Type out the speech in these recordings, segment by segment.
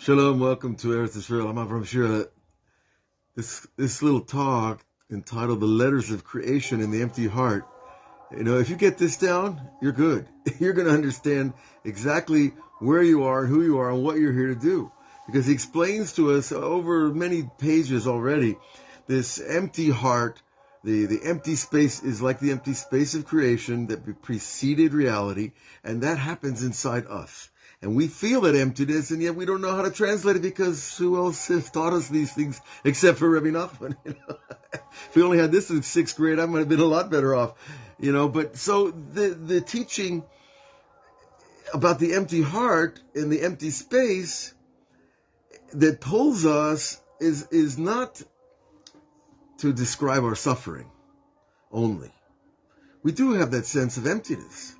Shalom, welcome to Eretz Israel. I'm Avraham Shira. This little talk entitled "The Letters of Creation in the Empty Heart." If you get this down, you're good. You're going to understand exactly where you are, who you are, and what you're here to do. Because he explains to us over many pages already, this empty heart, the empty space is like the empty space of creation that preceded reality, and that happens inside us. And we feel that emptiness, and yet we don't know how to translate it because who else has taught us these things except for Rebbe Nachman? If we only had this in 6th grade, I might have been a lot better off. But so the teaching about the empty heart and the empty space that pulls us is not to describe our suffering only. We do have that sense of emptiness.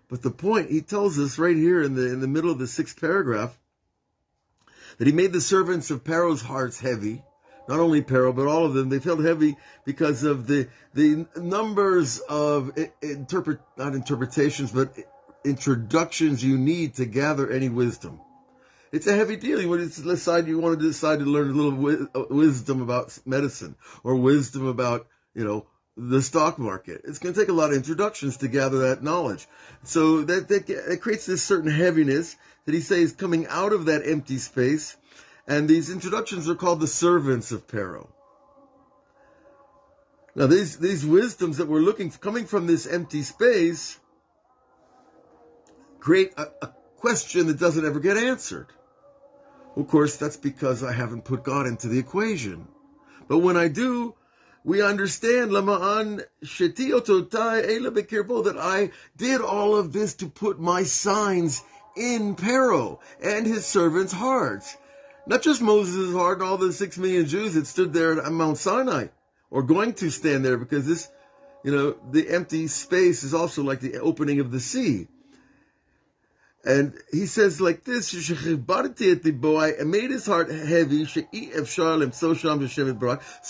But the point, he tells us right here in the middle of the 6th paragraph, that he made the servants of Pharaoh's hearts heavy. Not only Pharaoh, but all of them. They felt heavy because of the numbers of not interpretations, but introductions you need to gather any wisdom. It's a heavy deal. You want to decide to learn a little wisdom about medicine or wisdom about, the stock market. It's going to take a lot of introductions to gather that knowledge. So that creates this certain heaviness that he says coming out of that empty space. And these introductions are called the servants of Pharaoh. Now these wisdoms that we're looking for, coming from this empty space, create a question that doesn't ever get answered. Of course, that's because I haven't put God into the equation. But when I do, we understand that I did all of this to put my signs in Pharaoh and his servants' hearts. Not just Moses' heart and all the 6 million Jews that stood there at Mount Sinai, or going to stand there, because this, the empty space is also like the opening of the sea. And he says like this, I made his heart heavy, so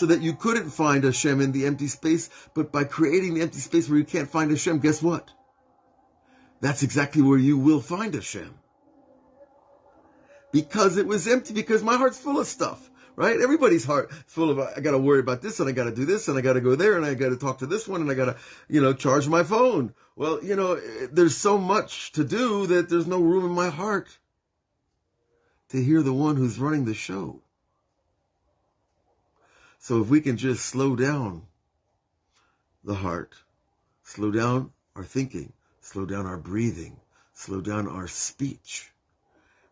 that you couldn't find Hashem in the empty space, but by creating the empty space where you can't find Hashem, guess what? That's exactly where you will find Hashem. Because it was empty, because my heart's full of stuff, right? Everybody's heart is full of, I got to worry about this, and I got to do this, and I got to go there, and I got to talk to this one, and I got to, charge my phone. Well, there's so much to do that there's no room in my heart to hear the one who's running the show. So if we can just slow down the heart, slow down our thinking, slow down our breathing, slow down our speech,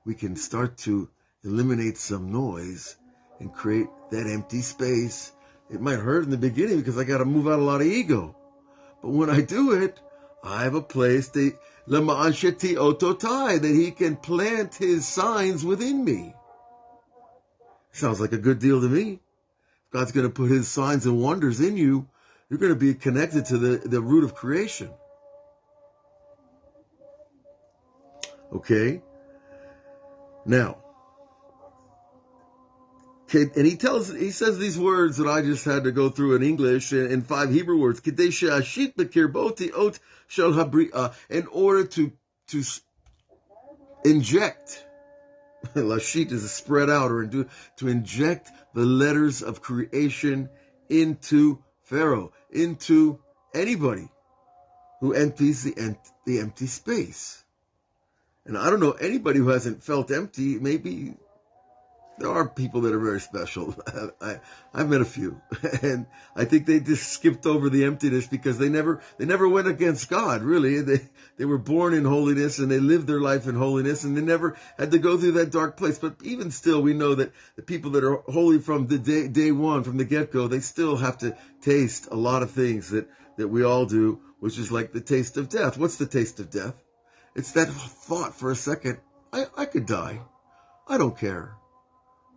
we can start to eliminate some noise and create that empty space. It might hurt in the beginning because I got to move out a lot of ego. But when I do it, I have a place that he can plant his signs within me. Sounds like a good deal to me. If God's going to put his signs and wonders in you, you're going to be connected to the root of creation. Okay? Now, and he says these words that I just had to go through in English in 5 Hebrew words. In order to inject, lashit is spread out, or to inject the letters of creation into Pharaoh, into anybody who empties the empty space. And I don't know anybody who hasn't felt empty. Maybe there are people that are very special. I've met a few, and I think they just skipped over the emptiness because they never went against God. Really, they were born in holiness and they lived their life in holiness, and they never had to go through that dark place. But even still, we know that the people that are holy from the day one, from the get-go, they still have to taste a lot of things that we all do, which is like the taste of death. What's the taste of death? It's that thought for a second, I could die. I don't care.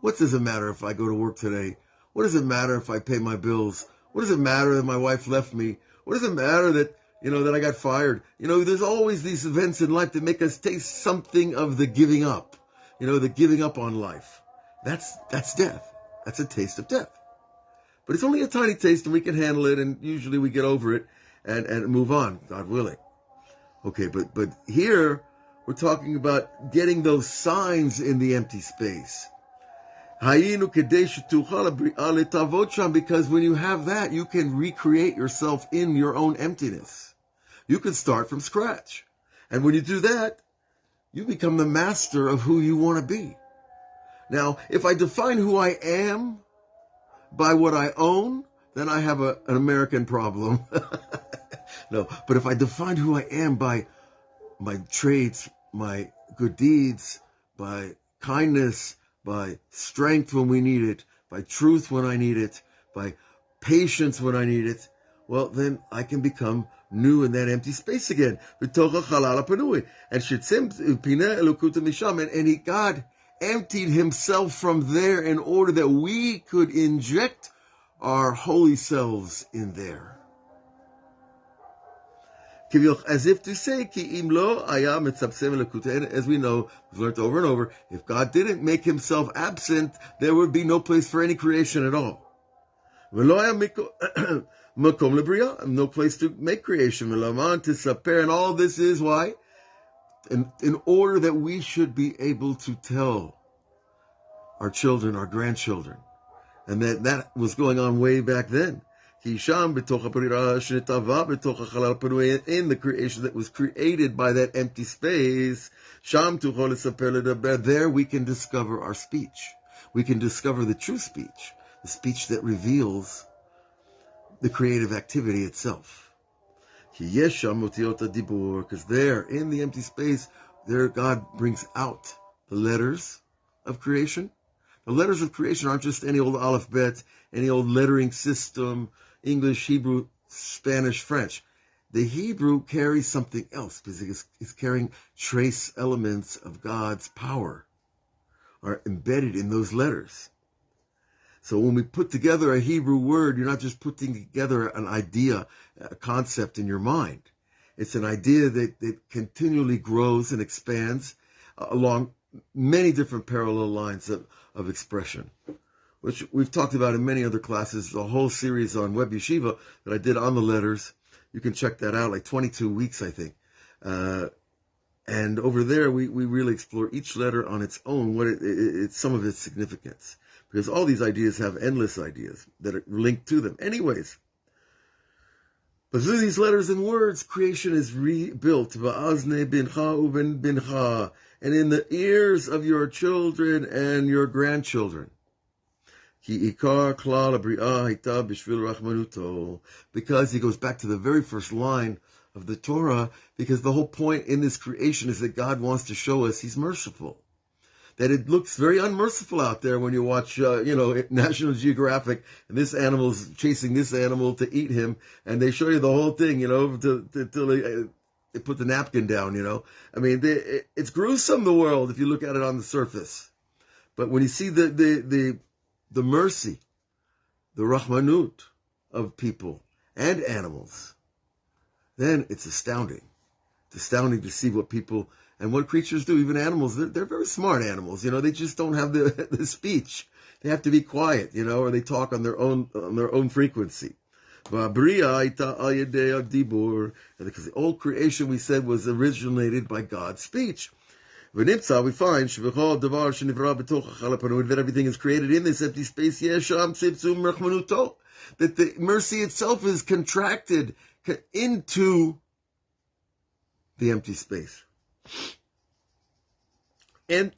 What does it matter if I go to work today? What does it matter if I pay my bills? What does it matter that my wife left me? What does it matter that, that I got fired? There's always these events in life that make us taste something of the giving up. The giving up on life. That's death. That's a taste of death. But it's only a tiny taste, and we can handle it, and usually we get over it and move on, God willing. Okay, but here We're talking about getting those signs in the empty space. Because when you have that, you can recreate yourself in your own emptiness. You can start from scratch. And when you do that, you become the master of who you want to be. Now, if I define who I am by what I own, then I have an American problem. No, but if I define who I am by my traits, my good deeds, by kindness, by strength when we need it, by truth when I need it, by patience when I need it, well, then I can become new in that empty space again. And God emptied himself from there in order that we could inject our holy selves in there. As if to say, as we know, we've learned over and over, if God didn't make himself absent, there would be no place for any creation at all. No place to make creation. And all this is why? In order that we should be able to tell our children, our grandchildren. And that was going on way back then. In the creation that was created by that empty space, there we can discover our speech. We can discover the true speech, the speech that reveals the creative activity itself. Because there, in the empty space, there God brings out the letters of creation. The letters of creation aren't just any old alphabet, any old lettering system, English, Hebrew, Spanish, French. The Hebrew carries something else because it's carrying trace elements of God's power are embedded in those letters. So when we put together a Hebrew word, you're not just putting together an idea, a concept in your mind. It's an idea that continually grows and expands along many different parallel lines of expression, which we've talked about in many other classes, a whole series on Web Yeshiva that I did on the letters. You can check that out, like 22 weeks, I think. And over there, we really explore each letter on its own, it's some of its significance. Because all these ideas have endless ideas that are linked to them. Anyways, but through these letters and words, creation is rebuilt. Va'azne bincha uben bincha, and in the ears of your children and your grandchildren. Ki ikar klal abri'ah haita bishvil rachmanuto. Because he goes back to the very first line of the Torah, because the whole point in this creation is that God wants to show us he's merciful. That it looks very unmerciful out there when you watch, National Geographic, and this animal's chasing this animal to eat him, and they show you the whole thing, till they put the napkin down, I mean, it's gruesome, the world, if you look at it on the surface. But when you see the mercy, the rahmanut of people and animals, then it's astounding. It's astounding to see what people and what creatures do. Even animals, they're very smart animals. They just don't have the speech. They have to be quiet, or they talk on their own frequency. Because the old creation, we said, was originated by God's speech. We find that everything is created in this empty space. That the mercy itself is contracted into the empty space. And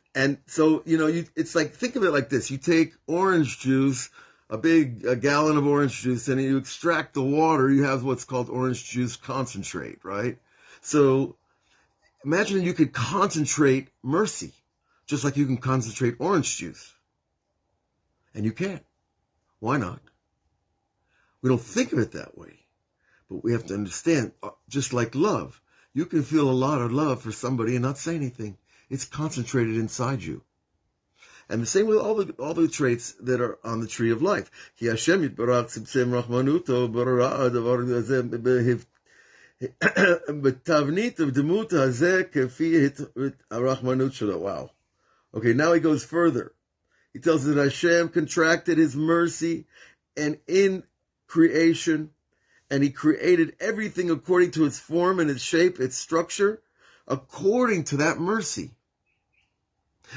so, it's like, think of it like this. You take orange juice, a gallon of orange juice, and you extract the water. You have what's called orange juice concentrate, right? So imagine you could concentrate mercy, just like you can concentrate orange juice. And you can. Why not? We don't think of it that way. But we have to understand, just like love, you can feel a lot of love for somebody and not say anything. It's concentrated inside you. And the same with all the traits that are on the tree of life. Wow. Okay, now he goes further. He tells us that Hashem contracted his mercy and in creation, and he created everything according to its form and its shape, its structure. according to that mercy.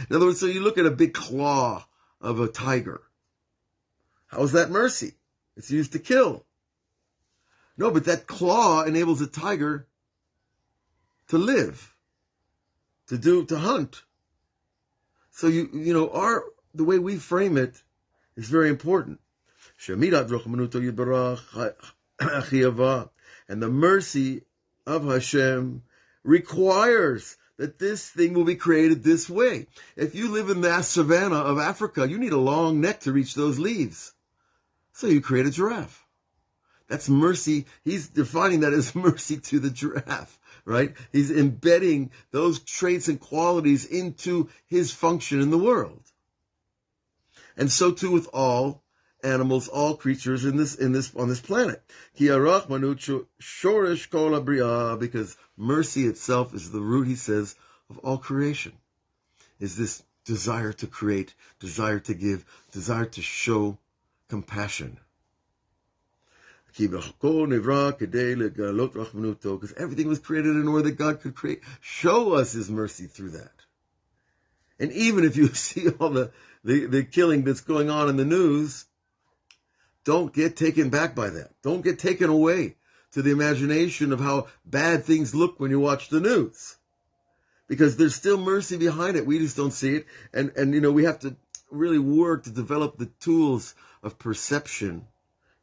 In other words, so you look at a big claw of a tiger. How is that mercy? It's used to kill. No, but that claw enables a tiger to live, to hunt. So the way we frame it is very important. And the mercy of Hashem requires that this thing will be created this way. If you live in the savannah of Africa, you need a long neck to reach those leaves. So you create a giraffe. That's mercy. He's defining that as mercy to the giraffe, right? He's embedding those traits and qualities into his function in the world. And so too with all animals, all creatures on this planet. Because mercy itself is the root, he says, of all creation. Is this desire to create, desire to give, desire to show compassion. Because everything was created in order that God could show us his mercy through that. And even if you see all the killing that's going on in the news, don't get taken back by that. Don't get taken away to the imagination of how bad things look when you watch the news. Because there's still mercy behind it. We just don't see it. And we have to really work to develop the tools of perception,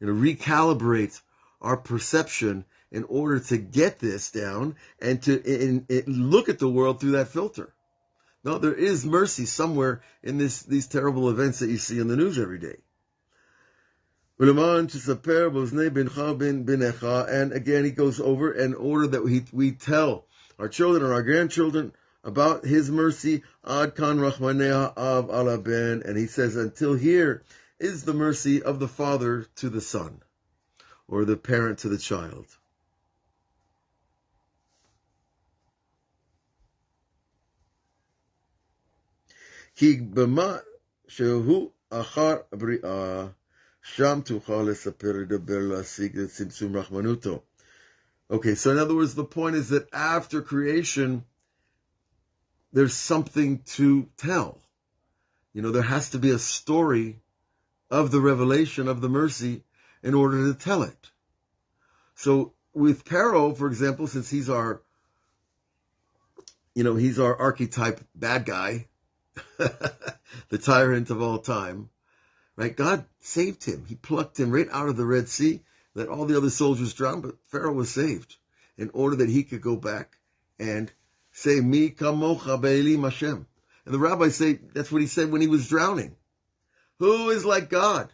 recalibrate our perception in order to get this down and to look at the world through that filter. No, there is mercy somewhere in these terrible events that you see in the news every day. And again, he goes over in order that we tell our children and our grandchildren about his mercy, ad kan rachmanea av ala ben, and he says, until here is the mercy of the father to the son, or the parent to the child. Ki b'ma shehu achar bri'ah sham tuchal lesaper ledaber lasig letzimtzum rachmanuto. Okay, so in other words, the point is that after creation, there's something to tell. There has to be a story of the revelation of the mercy in order to tell it. So with Pharaoh, for example, since he's our archetype bad guy, the tyrant of all time, right? God saved him. He plucked him right out of the Red Sea, let all the other soldiers drown, but Pharaoh was saved in order that he could go back and say, Mi kamocha be'elim Hashem. And the rabbis say that's what he said when he was drowning. Who is like God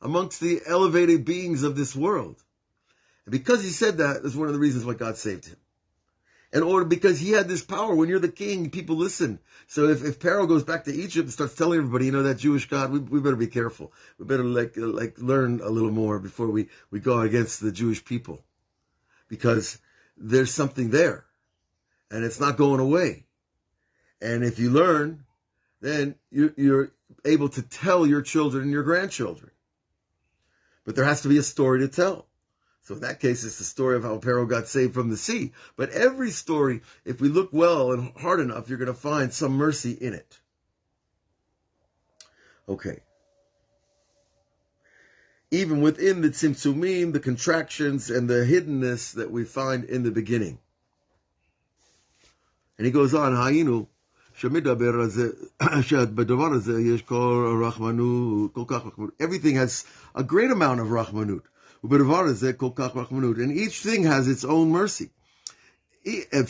amongst the elevated beings of this world? And because he said that, that's one of the reasons why God saved him. Because he had this power. When you're the king, people listen. So if Pharaoh goes back to Egypt and starts telling everybody, that Jewish God, we better be careful. We better learn a little more before we go against the Jewish people. Because there's something there. And it's not going away. And if you learn, then you're able to tell your children and your grandchildren. But there has to be a story to tell. So in that case, it's the story of how Pharaoh got saved from the sea. But every story, if we look well and hard enough, you're going to find some mercy in it. Okay. Even within the tzimtzumim, the contractions and the hiddenness that we find in the beginning. And he goes on, Hayinu, everything has a great amount of rachmanut. And each thing has its own mercy. And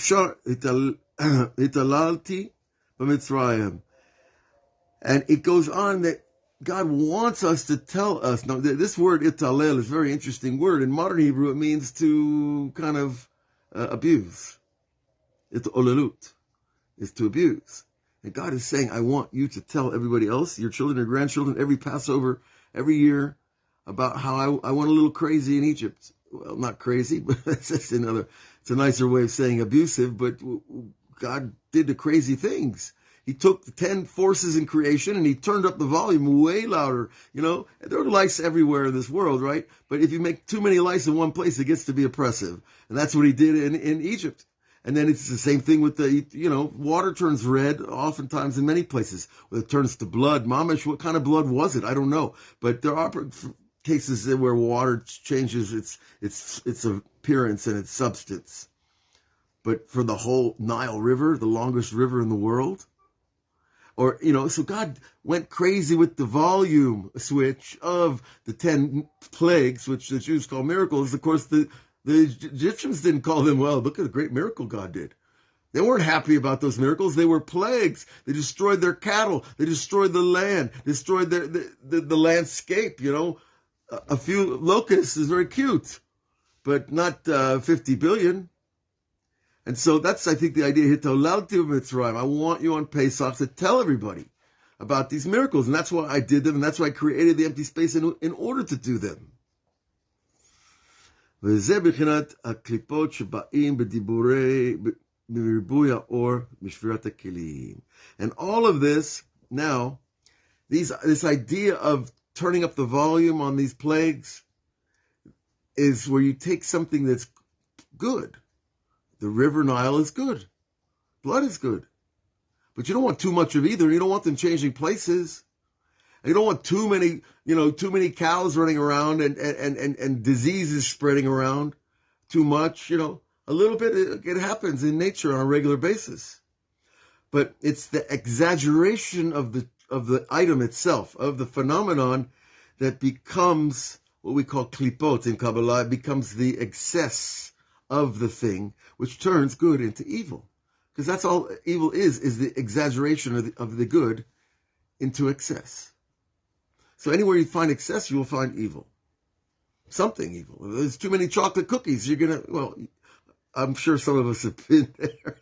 it goes on that God wants us to tell us. Now, this word italel is a very interesting word. In modern Hebrew, it means to kind of abuse. It'olalut is to abuse. And God is saying, I want you to tell everybody else, your children, your grandchildren, every Passover, every year, about how I went a little crazy in Egypt. Well, not crazy, but it's a nicer way of saying abusive, but God did the crazy things. He took the 10 forces in creation and he turned up the volume way louder. There are lice everywhere in this world, right? But if you make too many lice in one place, it gets to be oppressive. And that's what he did in Egypt. And then it's the same thing with water turns red oftentimes in many places. It turns to blood. Mamish, what kind of blood was it? I don't know. But there are cases where water changes its appearance and its substance. But for the whole Nile River, the longest river in the world, so God went crazy with the volume switch of the 10 plagues, which the Jews call miracles. Of course, the Egyptians didn't call them, well, look at the great miracle God did. They weren't happy about those miracles. They were plagues. They destroyed their cattle. They destroyed the land, destroyed the landscape, A few locusts is very cute, but not 50 billion. And so that's, I think, the idea. I want you on Pesach to tell everybody about these miracles. And that's why I did them. And that's why I created the empty space in order to do them. And all of this, now, this idea of turning up the volume on these plagues is where you take something that's good. The river Nile is good. Blood is good. But you don't want too much of either. You don't want them changing places. And you don't want too many cows running around and diseases spreading around too much, A little bit, it happens in nature on a regular basis. But it's the exaggeration of the item itself, of the phenomenon, that becomes what we call klipot in Kabbalah. It becomes the excess of the thing, which turns good into evil. Because that's all evil is the exaggeration of the good into excess. So anywhere you find excess, you will find evil. Something evil. If there's too many chocolate cookies, I'm sure some of us have been there.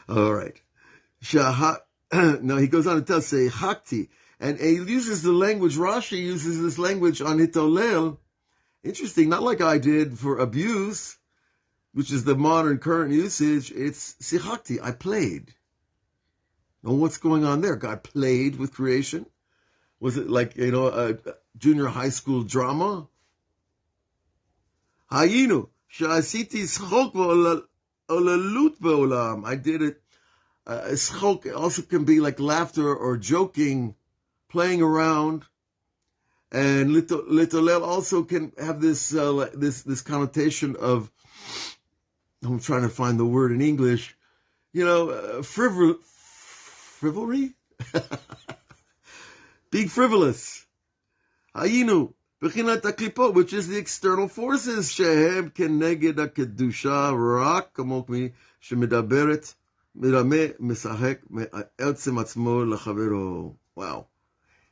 All right. Now he goes on to tell, say, hakti. And he uses the language, Rashi uses this language on hitolel. Interesting, not like I did for abuse, which is the modern current usage. It's sichakti, I played. Now what's going on there? God played with creation? Was it like, a junior high school drama? Hayinu, sha'asiti schok v'olalut b'olam. I did it. Schok also can be like laughter or joking, playing around. And litolel also can have this connotation of, I'm trying to find the word in English, frivolry? Being frivolous. Hayinu, b'chinat haklipot, which is the external forces, shehem keneged hakedusha, rak kamok mi shemedaberet, mirame, misahek, me'etzem atzmo lechavero. Wow.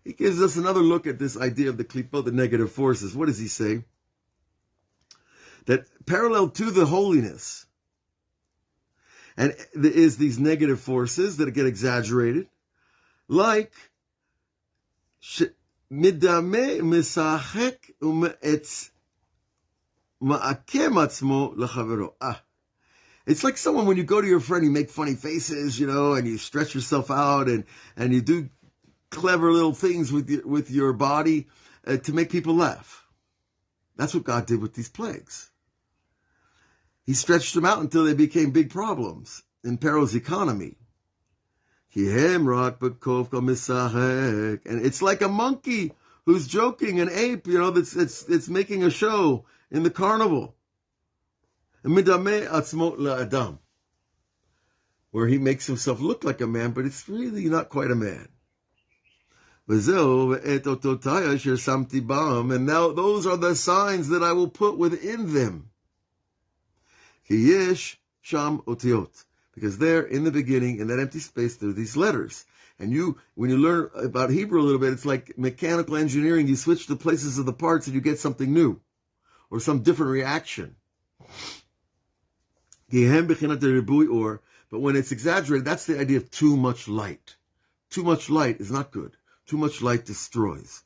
He gives us another look at this idea of the klipot, the negative forces. What does he say? That parallel to the holiness, and there is these negative forces that get exaggerated, like midame misachek u'me'etz ma'akem atzmo lechavero. It's like someone, when you go to your friend, you make funny faces, and you stretch yourself out, and you do clever little things with your body to make people laugh. That's what God did with these plagues. He stretched them out until they became big problems in Pharaoh's economy. And it's like a monkey who's joking, an ape, that's making a show in the carnival. Where he makes himself look like a man, but it's really not quite a man. And now those are the signs that I will put within them. Because there, in the beginning, in that empty space, there are these letters. And when you learn about Hebrew a little bit, it's like mechanical engineering. You switch the places of the parts and you get something new, or some different reaction. But when it's exaggerated, that's the idea of too much light. Too much light is not good. Too much light destroys.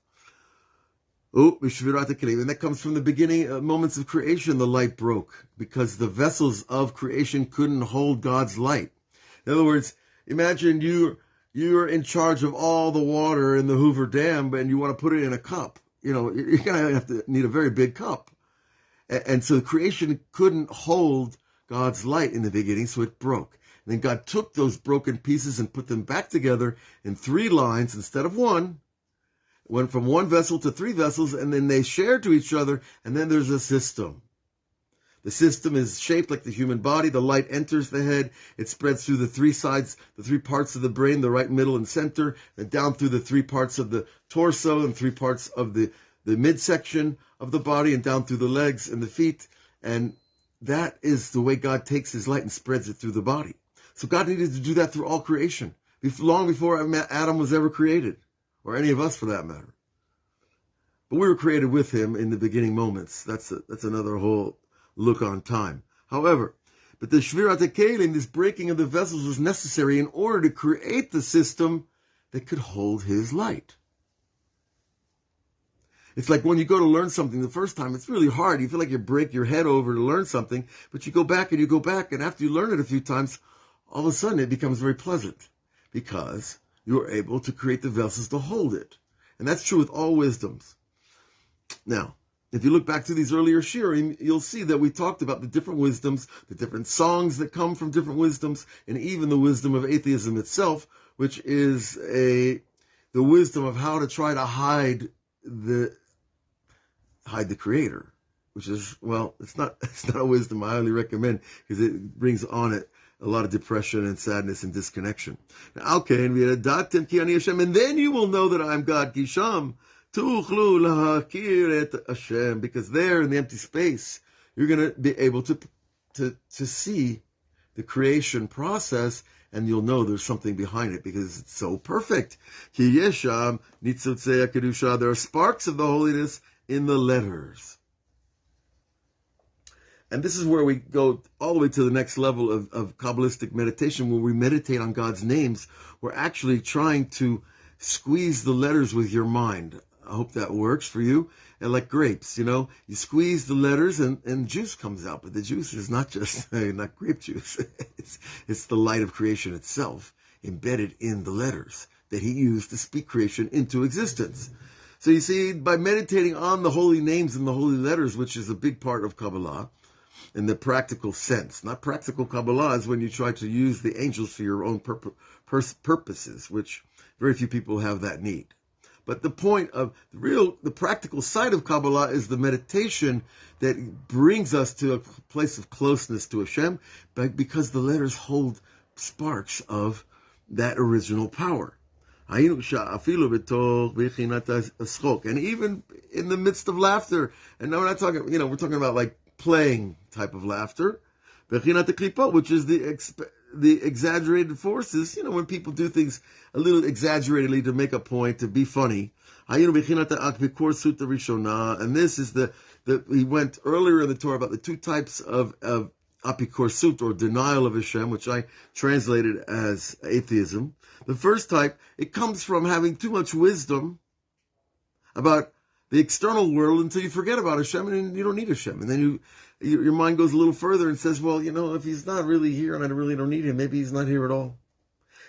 And that comes from the beginning moments of creation. The light broke because the vessels of creation couldn't hold God's light. In other words, imagine you're in charge of all the water in the Hoover Dam, and you want to put it in a cup. You're going to need a very big cup. And so creation couldn't hold God's light in the beginning, so it broke. And then God took those broken pieces and put them back together in 3 lines instead of 1. It went from 1 vessel to 3 vessels, and then they shared to each other, and then there's a system. The system is shaped like the human body. The light enters the head. It spreads through the 3 sides, the 3 parts of the brain, the right, middle, and center, and down through the 3 parts of the torso and 3 parts of the midsection of the body, and down through the legs and the feet. And that is the way God takes his light and spreads it through the body. So God needed to do that through all creation, long before Adam was ever created, or any of us for that matter. But we were created with him in the beginning moments. That's another whole look on time. However, but the Shvirat HaKelim, this breaking of the vessels, was necessary in order to create the system that could hold his light. It's like when you go to learn something the first time, it's really hard. You feel like you break your head over to learn something, but you go back, and after you learn it a few times, all of a sudden it becomes very pleasant because you are able to create the vessels to hold it. And that's true with all wisdoms. Now, if you look back to these earlier Shirim, you'll see that we talked about the different wisdoms, the different songs that come from different wisdoms, and even the wisdom of atheism itself, which is the wisdom of how to try to hide the Creator, which is, well, it's not a wisdom I highly recommend, because it brings on it a lot of depression and sadness and disconnection. Now, okay, and then you will know that I'm God, Kisham, because there in the empty space, you're going to be able to see the creation process, and you'll know there's something behind it because it's so perfect. There are sparks of the holiness in the letters. And this is where we go all the way to the next level of Kabbalistic meditation, where we meditate on God's names. We're actually trying to squeeze the letters with your mind. I hope that works for you. And like grapes, you squeeze the letters and juice comes out. But the juice is not just not grape juice. It's the light of creation itself embedded in the letters that he used to speak creation into existence. So you see, by meditating on the holy names and the holy letters, which is a big part of Kabbalah, in the practical sense. Not practical Kabbalah is when you try to use the angels for your own purposes, which very few people have that need. But the point of the practical side of Kabbalah is the meditation that brings us to a place of closeness to Hashem, because the letters hold sparks of that original power. And even in the midst of laughter, and now we're not talking, we're talking about like playing type of laughter, which is the exaggerated forces, when people do things a little exaggeratedly to make a point, to be funny. And this is he went earlier in the Torah about the 2 types of apikorsut, or denial of Hashem, which I translated as atheism. The first type, it comes from having too much wisdom about the external world until you forget about Hashem and you don't need Hashem. And then your mind goes a little further and says, well, if he's not really here and I really don't need him, maybe he's not here at all.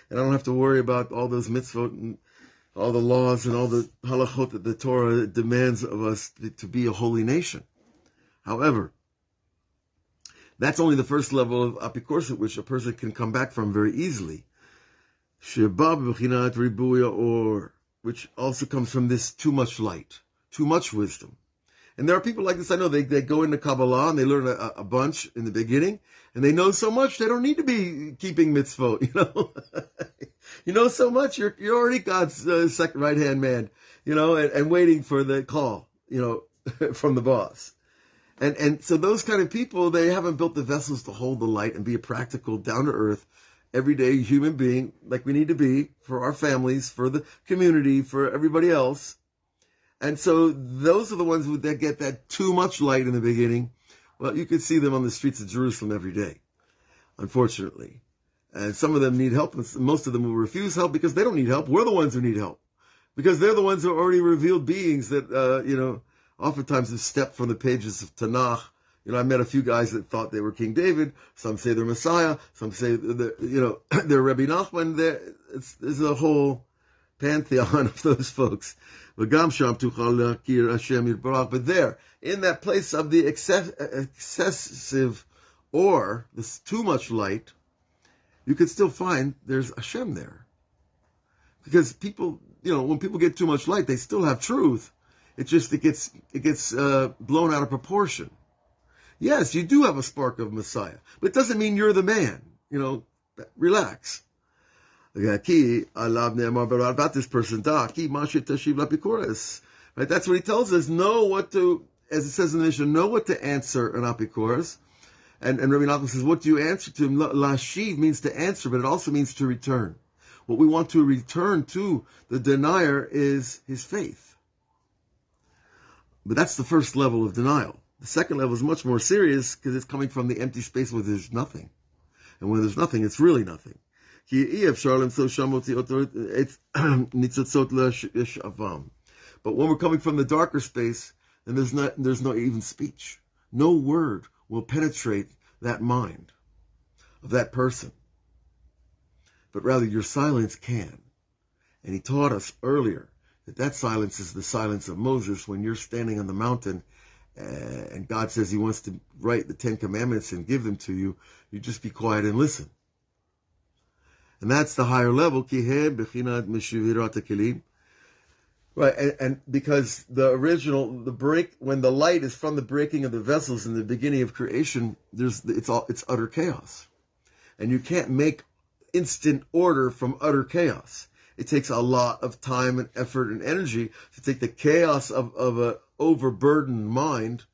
And I don't have to worry about all those mitzvot and all the laws and all the halachot that the Torah demands of us to be a holy nation. However, that's only the first level of apikorsut, which a person can come back from very easily. Which also comes from this too much light, too much wisdom. And there are people like this, I know, they go into Kabbalah and they learn a bunch in the beginning, and they know so much they don't need to be keeping mitzvot, You know so much, you're already God's second right-hand man, and waiting for the call, from the boss. And so those kind of people, they haven't built the vessels to hold the light and be a practical, down-to-earth, everyday human being like we need to be for our families, for the community, for everybody else. And so those are the ones that get that too much light in the beginning. Well, you can see them on the streets of Jerusalem every day, unfortunately. And some of them need help, and most of them will refuse help because they don't need help. We're the ones who need help, because they're the ones who are already revealed beings that, oftentimes have stepped from the pages of Tanakh. I met a few guys that thought they were King David. Some say they're Messiah. Some say they're Rebbe Nachman. There's a whole pantheon of those folks. But there, in that place of the excessive or this too much light, you can still find there's Hashem there. Because people, when people get too much light, they still have truth. It gets blown out of proportion. Yes, you do have a spark of Messiah, but it doesn't mean you're the man. Relax. About this person, right? That's what he tells us. Know what to, as it says in the Mishnah, know what to answer an apikoros. And Rabbi Nachman says, what do you answer to him? Lashiv means to answer, but it also means to return. What we want to return to the denier is his faith. But that's the first level of denial. The second level is much more serious because it's coming from the empty space where there's nothing. And when there's nothing, it's really nothing. But when we're coming from the darker space, then there's no even speech. No word will penetrate that mind of that person. But rather your silence can. And he taught us earlier that silence is the silence of Moses when you're standing on the mountain and God says he wants to write the 10 Commandments and give them to you. You just be quiet and listen. And that's the higher level. Right, and because the break, when the light is from the breaking of the vessels in the beginning of creation, it's utter chaos. And you can't make instant order from utter chaos. It takes a lot of time and effort and energy to take the chaos of an overburdened mind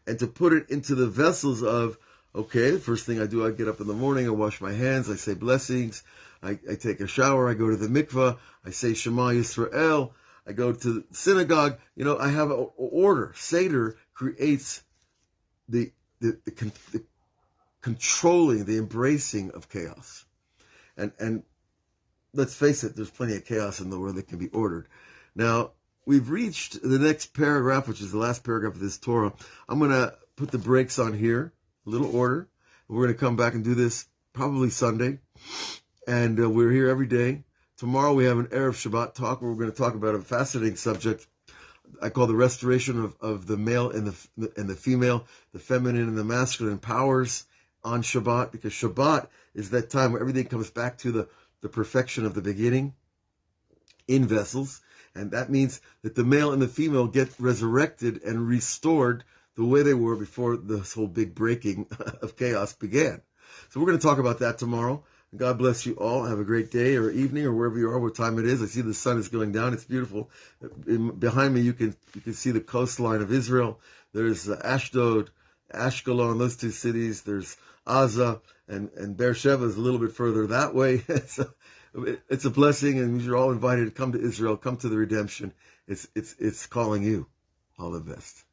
and to put it into the vessels of, okay, the first thing I do, I get up in the morning, I wash my hands, I say blessings, I take a shower, I go to the mikvah, I say Shema Yisrael, I go to the synagogue. I have an order. Seder creates the controlling, the embracing of chaos. And let's face it, there's plenty of chaos in the world that can be ordered. Now, we've reached the next paragraph, which is the last paragraph of this Torah. I'm going to put the brakes on here, a little order. We're going to come back and do this probably Sunday. And we're here every day. Tomorrow we have an Erev Shabbat talk where we're going to talk about a fascinating subject I call the restoration of the male and the female, the feminine and the masculine powers on Shabbat, because Shabbat is that time where everything comes back to the perfection of the beginning in vessels. And that means that the male and the female get resurrected and restored the way they were before this whole big breaking of chaos began. So we're going to talk about that tomorrow. God bless you all. Have a great day or evening or wherever you are, what time it is. I see the sun is going down. It's beautiful. Behind me, you can see the coastline of Israel. There's Ashdod, Ashkelon, those two cities. There's Gaza, and Beersheba is a little bit further that way. It's a blessing, and you're all invited to come to Israel, come to the redemption. It's calling you. All the best.